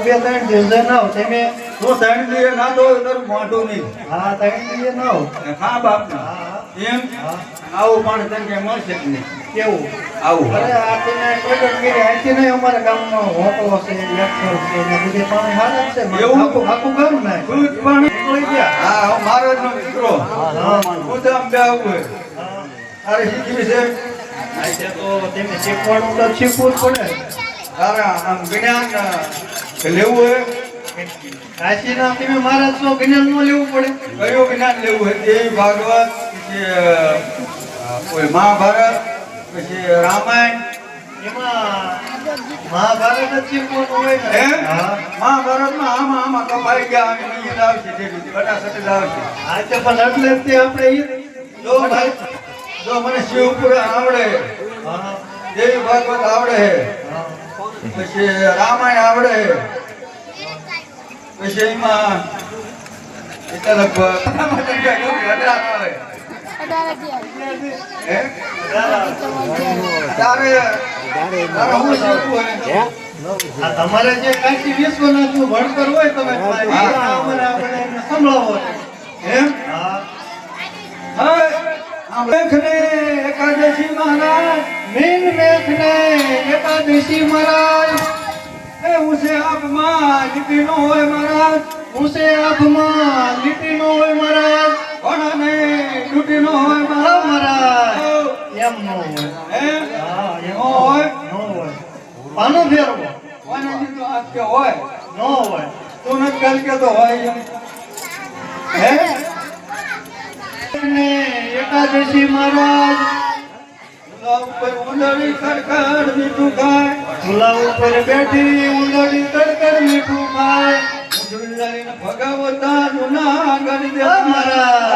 2-3 દિવસે ના આવ તમે તું 3 દિવસે ના તો તારું મોઢું નહીં. હા 3 દિવસે ના આવ હા બાપ હા એમ હા આવું પાણી તને કઈ મળશે કે નહીં? કેવું આવું અરે આપણે ટોયલેટ આથી નહીં અમારા ગામમાં હોટલો છે લેક્ચર છે ને બધે પાણી હાલે છે એવું? આખું ગામ ના દૂધ પાણી નીકળી ગયા હા હું મારો જ દીકરો હા હું તો આમ બે આવું હોય. હા તારે શીખવી છે આજે તો તેમને શીખવાનું તો શીખવું જ પડે તારે આમ જ્ઞાન લેવું હોય કાશીના તમે મહારાજ છો જ્ઞાન ન લેવું પડે કયું જ્ઞાન લેવું હોય દેવી ભાગવત પછી કોઈ મહાભારત પછી રામાયણ એમાં મહાભારત જ શીખવાનું હોય ને હે? હા મહાભારતમાં આમાં કપાઈ ગયા અને નહીં આવશે તે રીતે બટાસટ જ આવશે. આજે પણ એટલે જ તે આપણે જો ભાઈ જો મને શિવપુરાણ આવડે હા દેવી ભાગવત આવડે હા પછી રામાયણ આવડે પછી એમાં એટલે લગભગ આવે હે? તારે હું શીખવું હોય આ તમારે જે કાશી વિશ્વનાથનું ભણતર હોય તમે આપણે એને સંભળાવો એમ હા આમ લેખને એકાદશી મહારાજ મીન મેઘને એકાદશી મહારાજ એ ઉસે આપમાં લીટી નો હોય મહારાજ ઊંચે આંખમાં લીટી નો હોય મહારાજ ઘોડાને ડૂટી નો હોય હા મહારાજ મહારાજ એમ નો હોય એમ હા એમ નો હોય નો હોય પાનો ફેરવો કોનાથી તો આ કે હોય નો હોય તું નથી કાલ કે તો હોય હે ને એકાદશી મહારાજ ઉલા ઉપર ઉંદરી કડકડ મીઠું ખાય ચૂલા ઉપર બેઠી ઉંદડી કડકડ મીઠું ખાય ઉંદરી ભગાવતા જુના ગણ દે હા મહારાજ